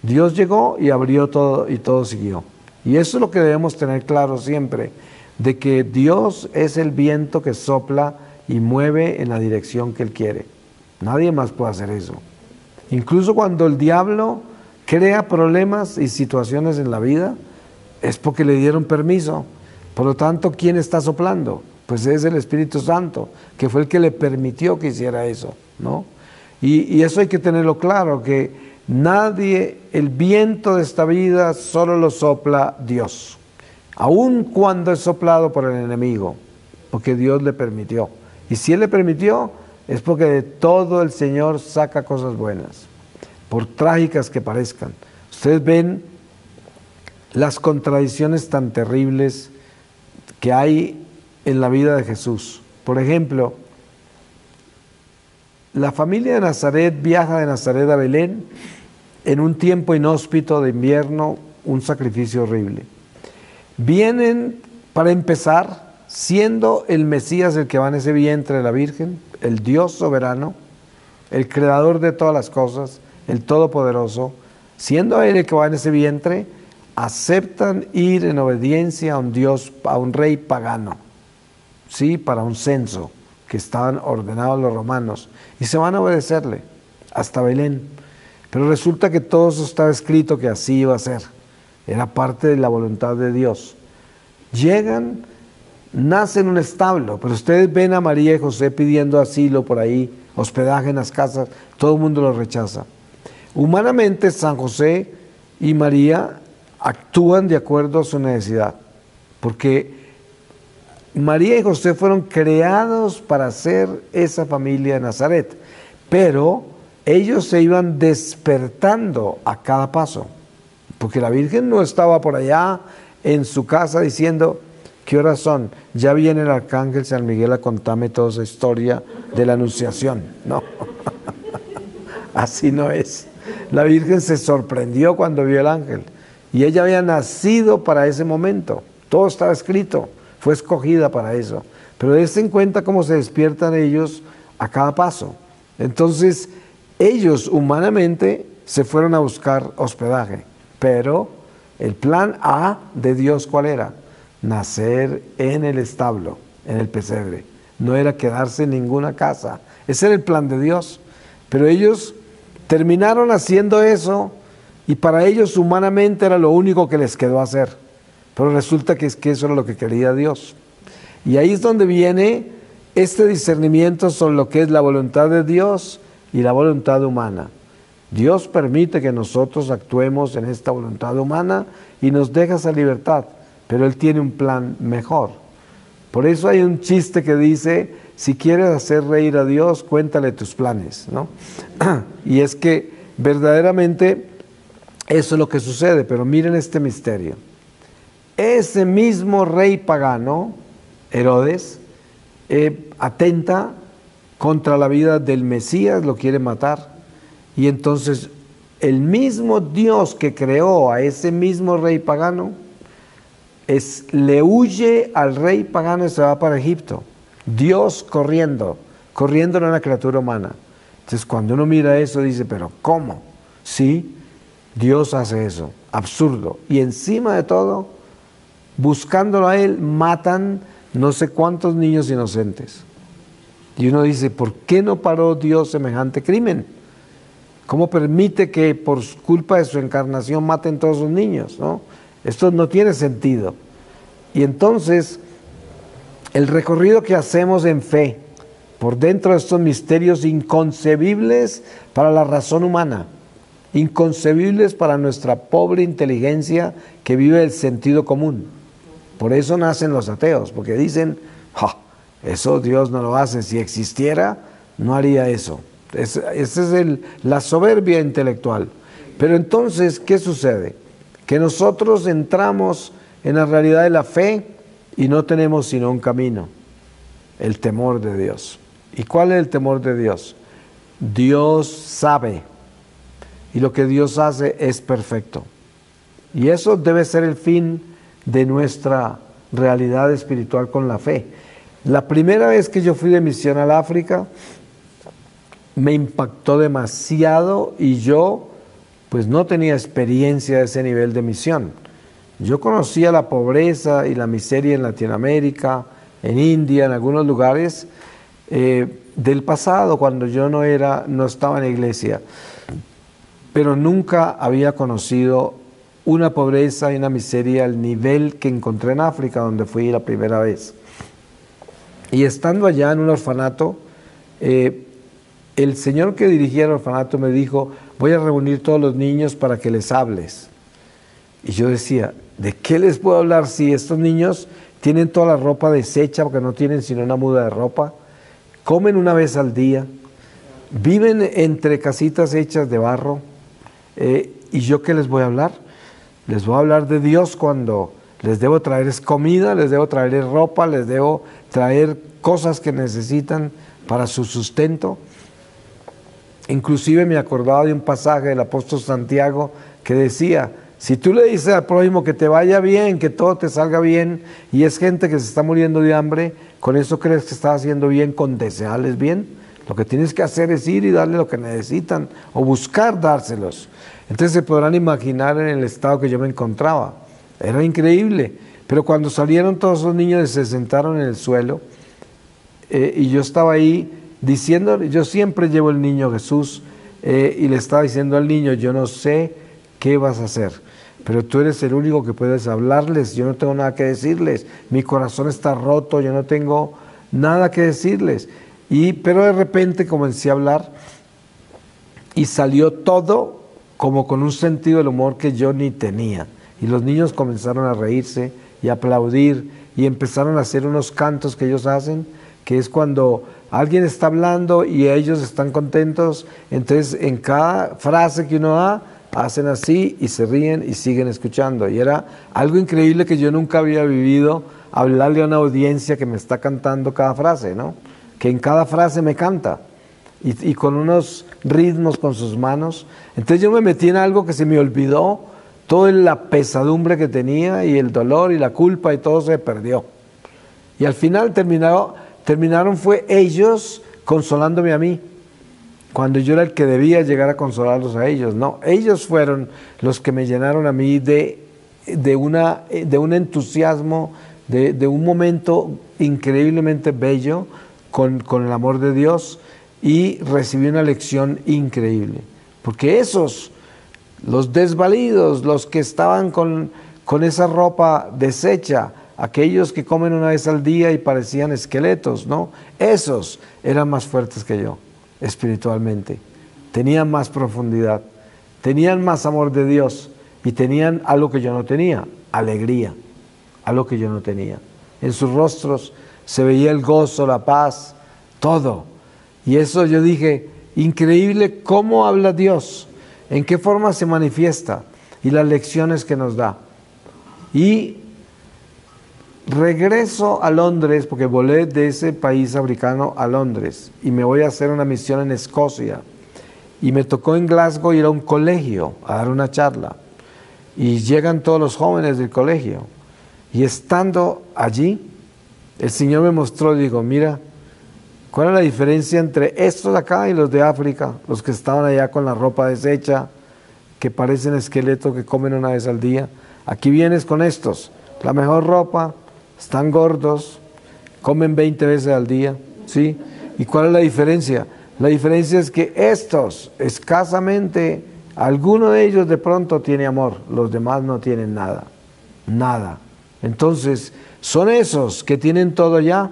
Dios llegó y abrió todo y todo siguió. Y eso es lo que debemos tener claro siempre, de que Dios es el viento que sopla y mueve en la dirección que Él quiere. Nadie más puede hacer eso. Incluso cuando el diablo crea problemas y situaciones en la vida, es porque le dieron permiso. Por lo tanto, ¿quién está soplando? Pues es el Espíritu Santo, que fue el que le permitió que hiciera eso, ¿no? Y eso hay que tenerlo claro, que el viento de esta vida solo lo sopla Dios. aun cuando es soplado por el enemigo, porque Dios le permitió. Y si Él le permitió, es porque de todo el Señor saca cosas buenas, por trágicas que parezcan. Ustedes ven las contradicciones tan terribles que hay en la vida de Jesús. Por ejemplo, la familia de Nazaret viaja de Nazaret a Belén en un tiempo inhóspito de invierno, un sacrificio horrible. Vienen, para empezar, siendo el Mesías el que va en ese vientre de la Virgen, el Dios soberano, el creador de todas las cosas, el Todopoderoso, siendo Él el que va en ese vientre, aceptan ir en obediencia a un Dios, a un rey pagano, ¿sí? Para un censo que estaban ordenados los romanos, y se van a obedecerle hasta Belén. Pero resulta que todo eso estaba escrito que así iba a ser, era parte de la voluntad de Dios. Llegan, nacen en un establo, pero ustedes ven a María y José pidiendo asilo por ahí, hospedaje en las casas, todo el mundo lo rechaza. Humanamente, San José y María actúan de acuerdo a su necesidad, porque María y José fueron creados para ser esa familia de Nazaret, pero ellos se iban despertando a cada paso, porque la Virgen no estaba por allá en su casa diciendo, ¿qué horas son? Ya viene el arcángel San Miguel a contarme toda esa historia de la Anunciación. No, así no es. La Virgen se sorprendió cuando vio el ángel, y ella había nacido para ese momento, todo estaba escrito, fue escogida para eso. Pero dense en cuenta cómo se despiertan ellos a cada paso. Entonces, ellos humanamente se fueron a buscar hospedaje, pero el plan A de Dios, ¿cuál era? Nacer en el establo, en el pesebre. No era quedarse en ninguna casa. Ese era el plan de Dios. Pero ellos terminaron haciendo eso, y para ellos humanamente era lo único que les quedó hacer. Pero resulta que eso era lo que quería Dios. Y ahí es donde viene este discernimiento sobre lo que es la voluntad de Dios y la voluntad humana. Dios permite que nosotros actuemos en esta voluntad humana y nos deja esa libertad, pero Él tiene un plan mejor. Por eso hay un chiste que dice, si quieres hacer reír a Dios, cuéntale tus planes, ¿no? Y es que verdaderamente eso es lo que sucede, pero miren este misterio. Ese mismo rey pagano, Herodes, atenta contra la vida del Mesías, lo quiere matar. Y entonces el mismo Dios que creó a ese mismo rey pagano, le huye al rey pagano y se va para Egipto. Dios corriendo en una criatura humana. Entonces cuando uno mira eso dice, pero ¿cómo? Sí, Dios hace eso, absurdo. Y encima de todo, buscándolo a Él, matan no sé cuántos niños inocentes. Y uno dice, ¿por qué no paró Dios semejante crimen? ¿Cómo permite que por culpa de su encarnación maten todos los niños, ¿no? Esto no tiene sentido. Y entonces, el recorrido que hacemos en fe, por dentro de estos misterios inconcebibles para la razón humana, inconcebibles para nuestra pobre inteligencia que vive el sentido común. Por eso nacen los ateos, porque dicen, eso Dios no lo hace, si existiera, no haría eso. Esa es la soberbia intelectual. Pero entonces, ¿qué sucede? Que nosotros entramos en la realidad de la fe y no tenemos sino un camino, el temor de Dios. ¿Y cuál es el temor de Dios? Dios sabe, y lo que Dios hace es perfecto. Y eso debe ser el fin de nuestra realidad espiritual con la fe. La primera vez que yo fui de misión al África, me impactó demasiado y yo pues no tenía experiencia de ese nivel de misión. Yo conocía la pobreza y la miseria en Latinoamérica, en India, en algunos lugares del pasado, cuando yo no estaba en la iglesia, pero nunca había conocido una pobreza y una miseria al nivel que encontré en África, donde fui la primera vez. Y estando allá en un orfanato, el señor que dirigía el orfanato me dijo, voy a reunir todos los niños para que les hables. Y yo decía, ¿de qué les puedo hablar si estos niños tienen toda la ropa deshecha porque no tienen sino una muda de ropa? Comen una vez al día, viven entre casitas hechas de barro. ¿Y yo qué les voy a hablar? Les voy a hablar de Dios cuando les debo traer comida, les debo traer ropa, les debo traer cosas que necesitan para su sustento. Inclusive me acordaba de un pasaje del apóstol Santiago que decía, si tú le dices al prójimo que te vaya bien, que todo te salga bien, y es gente que se está muriendo de hambre, ¿con eso crees que estás haciendo bien con desearles bien? Lo que tienes que hacer es ir y darle lo que necesitan, o buscar dárselos. Entonces se podrán imaginar en el estado que yo me encontraba. Era increíble. Pero cuando salieron todos esos niños y se sentaron en el suelo, y yo estaba ahí diciendo, yo siempre llevo el niño Jesús, y le estaba diciendo al niño, yo no sé qué vas a hacer, pero tú eres el único que puedes hablarles, yo no tengo nada que decirles, mi corazón está roto, yo no tengo nada que decirles. Pero de repente comencé a hablar y salió todo como con un sentido del humor que yo ni tenía. Y los niños comenzaron a reírse y a aplaudir y empezaron a hacer unos cantos que ellos hacen, que es cuando alguien está hablando y ellos están contentos, entonces en cada frase que uno da, hacen así y se ríen y siguen escuchando. Y era algo increíble que yo nunca había vivido, hablarle a una audiencia que me está cantando cada frase, ¿no? Que en cada frase me canta y con unos ritmos con sus manos. Entonces yo me metí en algo que se me olvidó, toda la pesadumbre que tenía y el dolor y la culpa y todo se perdió. Y al final terminaron fue ellos consolándome a mí, cuando yo era el que debía llegar a consolarlos a ellos. No, ellos fueron los que me llenaron a mí de un entusiasmo, de un momento increíblemente bello con el amor de Dios, y recibí una lección increíble. Porque esos, los desvalidos, los que estaban con esa ropa deshecha, aquellos que comen una vez al día y parecían esqueletos, ¿no? Esos eran más fuertes que yo, espiritualmente. Tenían más profundidad, tenían más amor de Dios y tenían algo que yo no tenía, alegría, algo que yo no tenía. En sus rostros se veía el gozo, la paz, todo. Y eso yo dije, increíble cómo habla Dios, en qué forma se manifiesta y las lecciones que nos da. Y regreso a Londres, porque volé de ese país africano a Londres y me voy a hacer una misión en Escocia. Y me tocó en Glasgow ir a un colegio a dar una charla. Y llegan todos los jóvenes del colegio. Y estando allí, el Señor me mostró, digo, mira, ¿cuál es la diferencia entre estos acá y los de África? Los que estaban allá con la ropa deshecha, que parecen esqueletos, que comen una vez al día. Aquí vienes con estos, la mejor ropa, están gordos, comen 20 veces al día, ¿sí? ¿Y cuál es la diferencia? La diferencia es que estos, escasamente, alguno de ellos de pronto tiene amor, los demás no tienen nada, nada. Entonces, son esos que tienen todo ya,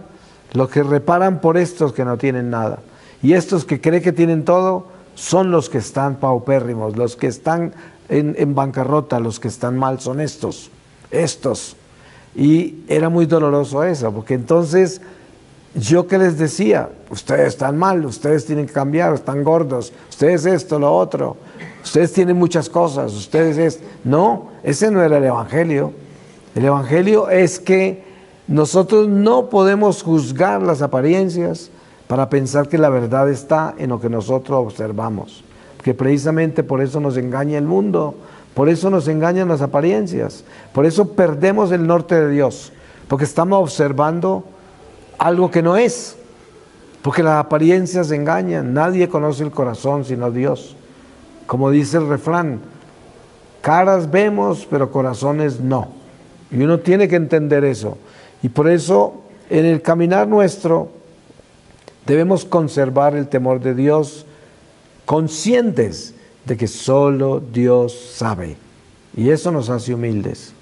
los que reparan por estos que no tienen nada. Y estos que creen que tienen todo, son los que están paupérrimos, los que están en bancarrota, los que están mal son estos. Y era muy doloroso eso, porque entonces, ¿yo qué les decía? Ustedes están mal, ustedes tienen que cambiar, están gordos, ustedes esto, lo otro, ustedes tienen muchas cosas, No, ese no era el Evangelio. El Evangelio es que nosotros no podemos juzgar las apariencias para pensar que la verdad está en lo que nosotros observamos, que precisamente por eso nos engaña el mundo, por eso nos engañan las apariencias, por eso perdemos el norte de Dios, porque estamos observando algo que no es, porque las apariencias engañan. Nadie conoce el corazón sino Dios. Como dice el refrán, caras vemos, pero corazones no. Y uno tiene que entender eso. Y por eso, en el caminar nuestro, debemos conservar el temor de Dios, conscientes de que solo Dios sabe. Y eso nos hace humildes.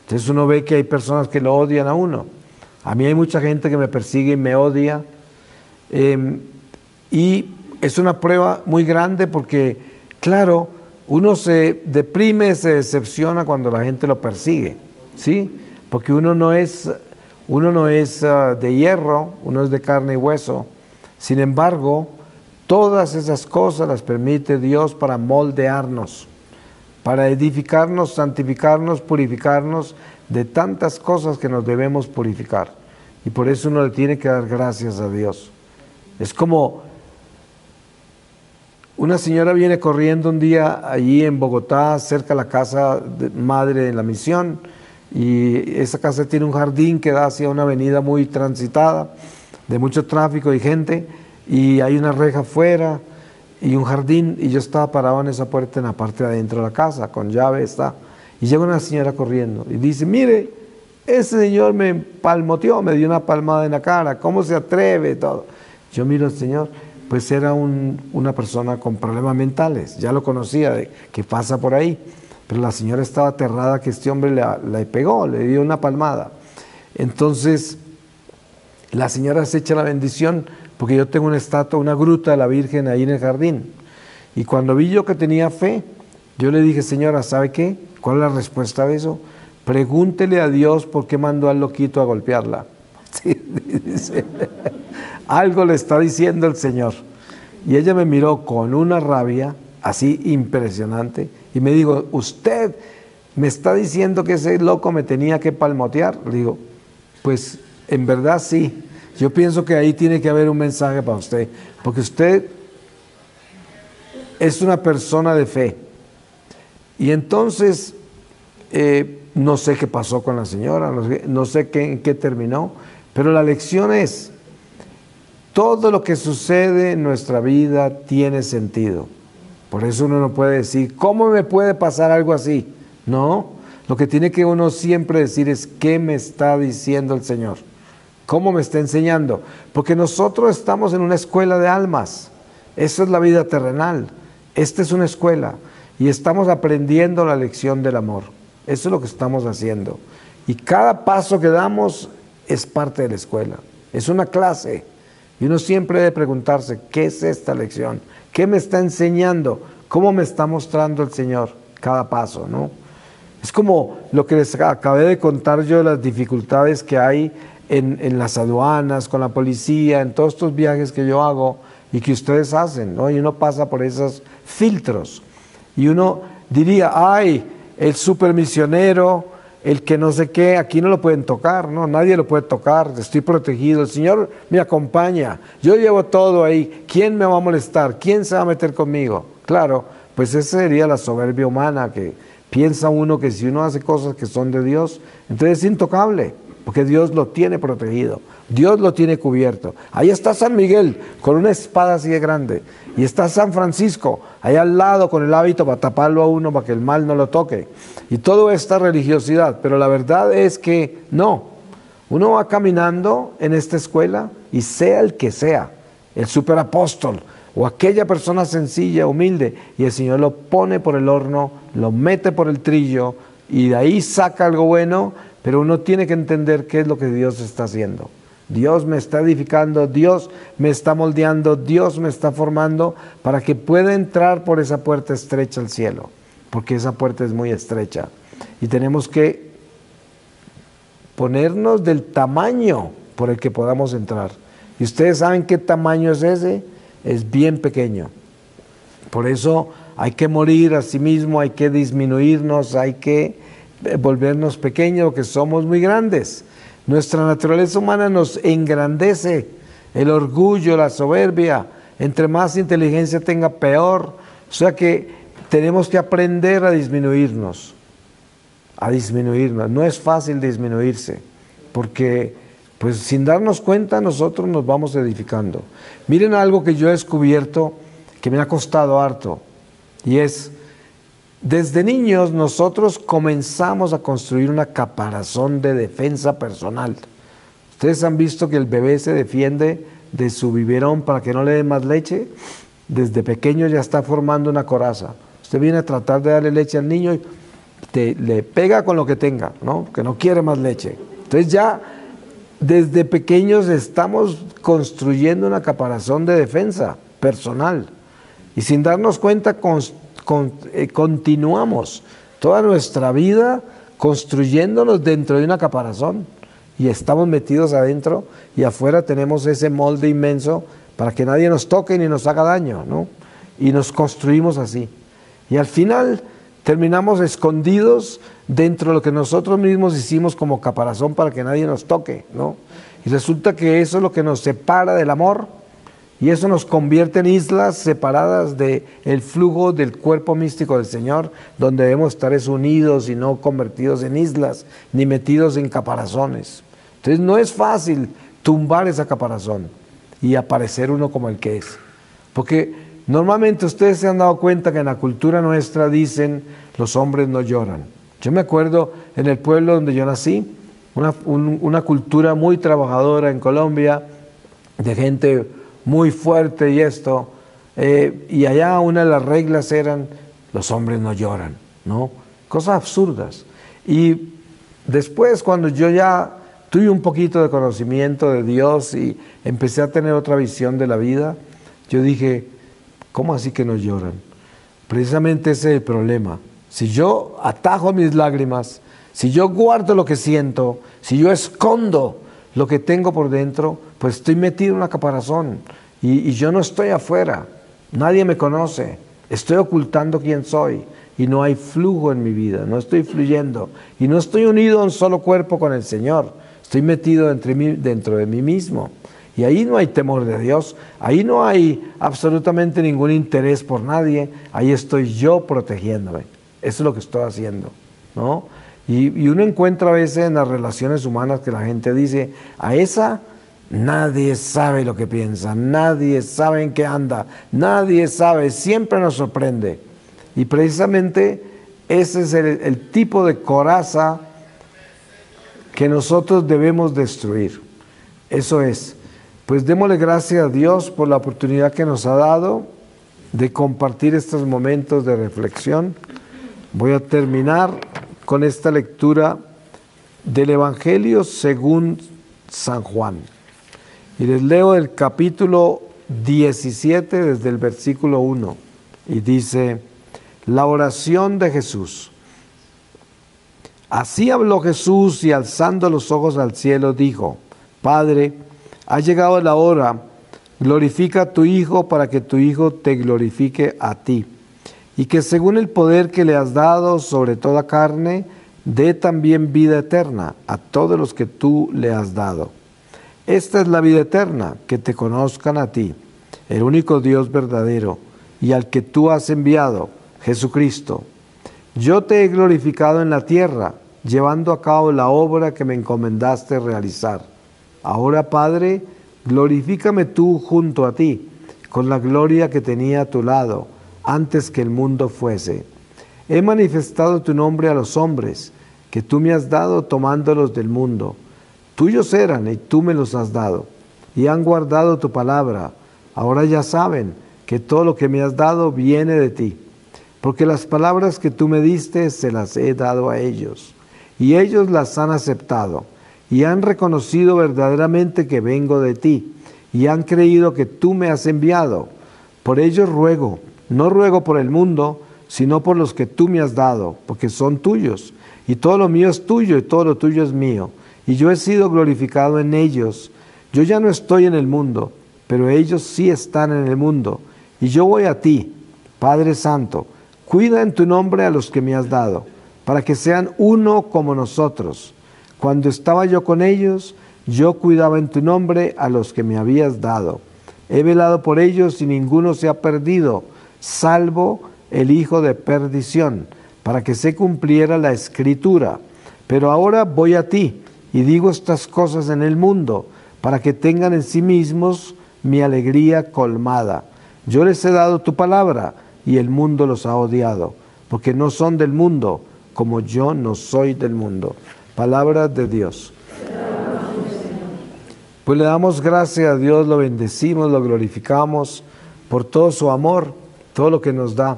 Entonces uno ve que hay personas que lo odian a uno. A mí hay mucha gente que me persigue y me odia. Y es una prueba muy grande porque, claro, uno se deprime, se decepciona cuando la gente lo persigue, ¿sí? Porque uno no es de hierro, uno es de carne y hueso. Sin embargo, todas esas cosas las permite Dios para moldearnos, para edificarnos, santificarnos, purificarnos de tantas cosas que nos debemos purificar. Y por eso uno le tiene que dar gracias a Dios. Es como una señora viene corriendo un día allí en Bogotá, cerca de la casa de madre de la misión, y esa casa tiene un jardín que da hacia una avenida muy transitada, de mucho tráfico y gente, y hay una reja afuera y un jardín, y yo estaba parado en esa puerta en la parte de adentro de la casa, con llave está, y llega una señora corriendo y dice, mire, ese señor me palmoteó, me dio una palmada en la cara, ¿cómo se atreve? Todo. Yo miro al señor, pues era una persona con problemas mentales, ya lo conocía, que pasa por ahí, pero la señora estaba aterrada que este hombre le pegó, le dio una palmada. Entonces, la señora se echa la bendición, porque yo tengo una estatua, una gruta de la Virgen ahí en el jardín. Y cuando vi yo que tenía fe, yo le dije, señora, ¿sabe qué? ¿Cuál es la respuesta de eso? Pregúntele a Dios por qué mandó al loquito a golpearla. Sí, dice, algo le está diciendo el Señor. Y ella me miró con una rabia así impresionante y me dijo, ¿usted me está diciendo que ese loco me tenía que palmotear? Le digo, pues en verdad sí. Yo pienso que ahí tiene que haber un mensaje para usted, porque usted es una persona de fe. Y entonces, no sé qué pasó con la señora, no sé en qué terminó, pero la lección es, todo lo que sucede en nuestra vida tiene sentido. Por eso uno no puede decir, ¿cómo me puede pasar algo así? No, lo que tiene que uno siempre decir es, ¿qué me está diciendo el Señor? ¿Cómo me está enseñando? Porque nosotros estamos en una escuela de almas. Esa es la vida terrenal. Esta es una escuela. Y estamos aprendiendo la lección del amor. Eso es lo que estamos haciendo. Y cada paso que damos es parte de la escuela. Es una clase. Y uno siempre debe preguntarse, ¿qué es esta lección? ¿Qué me está enseñando? ¿Cómo me está mostrando el Señor cada paso, ¿no? Es como lo que les acabé de contar yo de las dificultades que hay en las aduanas, con la policía, en todos estos viajes que yo hago y que ustedes hacen, ¿no? Y uno pasa por esos filtros. Y uno diría, ay, el supermisionero, el que no sé qué, aquí no lo pueden tocar, ¿no? Nadie lo puede tocar, estoy protegido, el Señor me acompaña, yo llevo todo ahí, ¿quién me va a molestar? ¿Quién se va a meter conmigo? Claro, pues esa sería la soberbia humana, que piensa uno que si uno hace cosas que son de Dios, entonces es intocable, porque Dios lo tiene protegido, Dios lo tiene cubierto. Ahí está San Miguel con una espada así de grande, y está San Francisco ahí al lado con el hábito para taparlo a uno, para que el mal no lo toque, y toda esta religiosidad. Pero la verdad es que no, uno va caminando en esta escuela y sea el que sea, el superapóstol o aquella persona sencilla, humilde, y el Señor lo pone por el horno, lo mete por el trillo y de ahí saca algo bueno. Pero uno tiene que entender qué es lo que Dios está haciendo. Dios me está edificando, Dios me está moldeando, Dios me está formando para que pueda entrar por esa puerta estrecha al cielo, porque esa puerta es muy estrecha. Y tenemos que ponernos del tamaño por el que podamos entrar. Y ustedes saben qué tamaño es ese, es bien pequeño. Por eso hay que morir a sí mismo, hay que disminuirnos, hay que volvernos pequeños, porque somos muy grandes. Nuestra naturaleza humana nos engrandece, el orgullo, la soberbia, entre más inteligencia tenga, peor. O sea que tenemos que aprender a disminuirnos, No es fácil disminuirse, porque pues sin darnos cuenta nosotros nos vamos edificando. Miren algo que yo he descubierto que me ha costado harto, y es, desde niños nosotros comenzamos a construir una caparazón de defensa personal. Ustedes han visto que el bebé se defiende de su biberón para que no le dé más leche. Desde pequeño ya está formando una coraza. Usted viene a tratar de darle leche al niño y le pega con lo que tenga, ¿no? Que no quiere más leche. Entonces ya desde pequeños estamos construyendo una caparazón de defensa personal. Y sin darnos cuenta continuamos toda nuestra vida construyéndonos dentro de una caparazón y estamos metidos adentro y afuera tenemos ese molde inmenso para que nadie nos toque ni nos haga daño, ¿no? Y nos construimos así. Y al final terminamos escondidos dentro de lo que nosotros mismos hicimos como caparazón para que nadie nos toque, ¿no? Y resulta que eso es lo que nos separa del amor y eso nos convierte en islas separadas del flujo del cuerpo místico del Señor, donde debemos estar unidos y no convertidos en islas ni metidos en caparazones. Entonces no es fácil tumbar esa caparazón y aparecer uno como el que es, porque normalmente ustedes se han dado cuenta que en la cultura nuestra dicen los hombres no lloran. Yo me acuerdo en el pueblo donde yo nací, una cultura muy trabajadora en Colombia, de gente muy fuerte y esto, y allá una de las reglas eran los hombres no lloran, ¿no? Cosas absurdas. Y después cuando yo ya tuve un poquito de conocimiento de Dios y empecé a tener otra visión de la vida, yo dije, ¿cómo así que no lloran? Precisamente ese es el problema. Si yo atajo mis lágrimas, si yo guardo lo que siento, si yo escondo lo que tengo por dentro, pues estoy metido en una caparazón y yo no estoy afuera, nadie me conoce, estoy ocultando quién soy y no hay flujo en mi vida, no estoy fluyendo y no estoy unido a un solo cuerpo con el Señor, estoy metido dentro de mí mismo. Y ahí no hay temor de Dios, ahí no hay absolutamente ningún interés por nadie, ahí estoy yo protegiéndome. Eso es lo que estoy haciendo, ¿no? Y uno encuentra a veces en las relaciones humanas que la gente dice, a esa nadie sabe lo que piensa, nadie sabe en qué anda, nadie sabe, siempre nos sorprende. Y precisamente ese es el tipo de coraza que nosotros debemos destruir. Eso es. Pues démosle gracias a Dios por la oportunidad que nos ha dado de compartir estos momentos de reflexión. Voy a terminar con esta lectura del Evangelio según San Juan. Y les leo el capítulo 17 desde el versículo 1. Y dice, la oración de Jesús. Así habló Jesús y alzando los ojos al cielo dijo, Padre, ha llegado la hora, glorifica a tu Hijo para que tu Hijo te glorifique a ti, y que según el poder que le has dado sobre toda carne, dé también vida eterna a todos los que tú le has dado. Esta es la vida eterna, que te conozcan a ti, el único Dios verdadero, y al que tú has enviado, Jesucristo. Yo te he glorificado en la tierra, llevando a cabo la obra que me encomendaste realizar. Ahora, Padre, glorifícame tú junto a ti, con la gloria que tenía a tu lado, antes que el mundo fuese. He manifestado tu nombre a los hombres, que tú me has dado tomándolos del mundo. Tuyos eran y tú me los has dado, y han guardado tu palabra. Ahora ya saben que todo lo que me has dado viene de ti, porque las palabras que tú me diste se las he dado a ellos, y ellos las han aceptado. Y han reconocido verdaderamente que vengo de ti, y han creído que tú me has enviado. Por ellos ruego, no ruego por el mundo, sino por los que tú me has dado, porque son tuyos, y todo lo mío es tuyo, y todo lo tuyo es mío, y yo he sido glorificado en ellos. Yo ya no estoy en el mundo, pero ellos sí están en el mundo, y yo voy a ti, Padre Santo, cuida en tu nombre a los que me has dado, para que sean uno como nosotros. Cuando estaba yo con ellos, yo cuidaba en tu nombre a los que me habías dado. He velado por ellos y ninguno se ha perdido, salvo el hijo de perdición, para que se cumpliera la escritura. Pero ahora voy a ti y digo estas cosas en el mundo, para que tengan en sí mismos mi alegría colmada. Yo les he dado tu palabra y el mundo los ha odiado, porque no son del mundo, como yo no soy del mundo. Palabra de Dios. Pues le damos gracias a Dios, lo bendecimos, lo glorificamos por todo su amor, todo lo que nos da.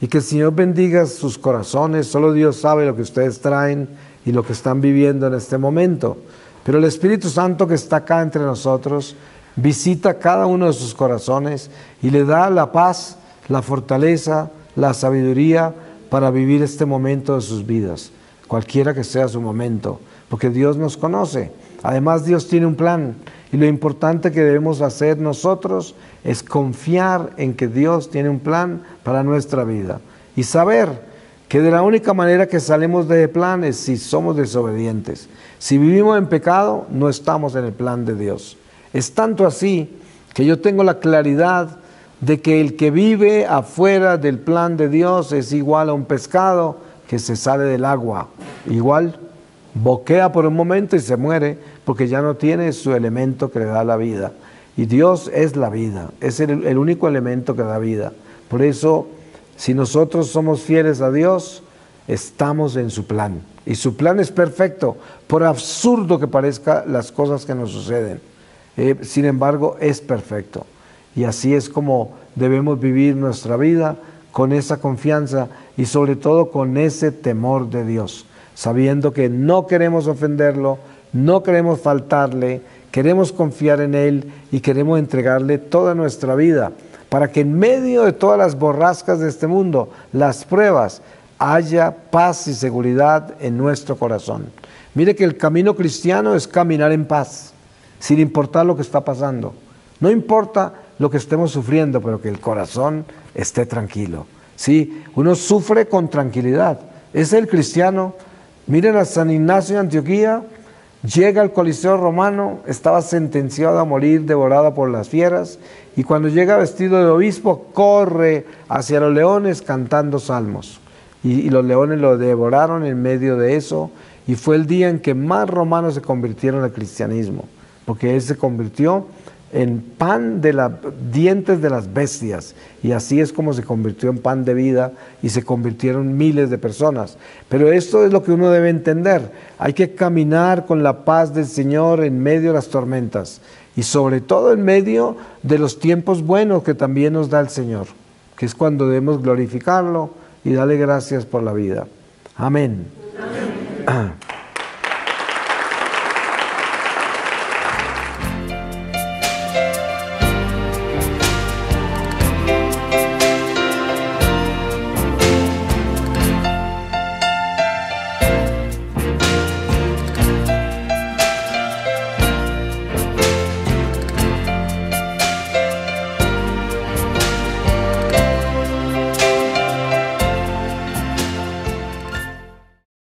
Y que el Señor bendiga sus corazones. Solo Dios sabe lo que ustedes traen y lo que están viviendo en este momento. Pero el Espíritu Santo que está acá entre nosotros visita cada uno de sus corazones y le da la paz, la fortaleza, la sabiduría para vivir este momento de sus vidas, cualquiera que sea su momento, porque Dios nos conoce. Además, Dios tiene un plan, y lo importante que debemos hacer nosotros es confiar en que Dios tiene un plan para nuestra vida y saber que de la única manera que salimos de plan es si somos desobedientes. Si vivimos en pecado, no estamos en el plan de Dios. Es tanto así que yo tengo la claridad de que el que vive afuera del plan de Dios es igual a un pescado que se sale del agua. Igual boquea por un momento y se muere porque ya no tiene su elemento que le da la vida. Y Dios es la vida, es el único elemento que da vida. Por eso, si nosotros somos fieles a Dios, estamos en su plan. Y su plan es perfecto, por absurdo que parezcan las cosas que nos suceden. Sin embargo, es perfecto. Y así es como debemos vivir nuestra vida, con esa confianza y sobre todo con ese temor de Dios, sabiendo que no queremos ofenderlo, no queremos faltarle, queremos confiar en Él y queremos entregarle toda nuestra vida, para que en medio de todas las borrascas de este mundo, las pruebas, haya paz y seguridad en nuestro corazón. Mire que el camino cristiano es caminar en paz, sin importar lo que está pasando. No importa lo que estemos sufriendo, pero que el corazón esté tranquilo. Sí, uno sufre con tranquilidad. Es el cristiano. Miren a San Ignacio de Antioquía, llega al Coliseo Romano, estaba sentenciado a morir devorado por las fieras, y cuando llega vestido de obispo, corre hacia los leones cantando salmos. Y los leones lo devoraron en medio de eso, y fue el día en que más romanos se convirtieron al cristianismo, porque él se convirtió en pan de dientes de las bestias, y así es como se convirtió en pan de vida y se convirtieron miles de personas. Pero esto es lo que uno debe entender: hay que caminar con la paz del Señor en medio de las tormentas y sobre todo en medio de los tiempos buenos que también nos da el Señor, que es cuando debemos glorificarlo y darle gracias por la vida. Amén. Amén.